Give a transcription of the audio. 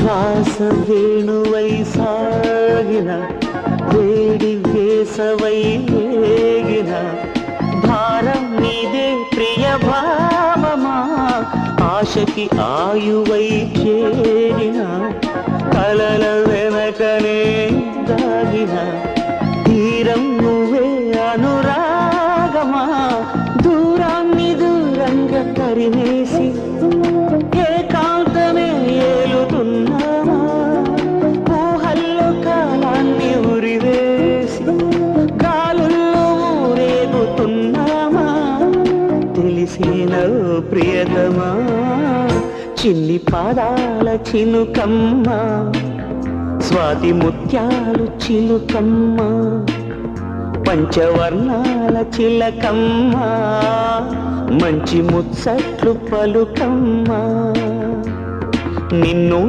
శ్వాస వేణువై సాగిన వేడి వేసవై వేగిన భారం నీదే ప్రియ భావమా ఆశకి ఆయువై చేరిన కలల వెనకనే దాగిన తీరం నువ్వే అనురాగమా దూరాన్ని దూరంగా తరిమేసి ఏకాంతమే ఏలుతున్నామా ఊహల్లో కాలాన్ని ఉరివేసి గాలుల్లో ఊరేగుతున్నామా తెలిసేనా ప్రియతమా చిన్ని పాదాల చినుకమ్మ స్వాతి ముత్యాలు చిలుకమ్మ పంచవర్ణాల చిలకమ్మ మంచి ముచ్చట్లు పలుకమ్మ నిన్ను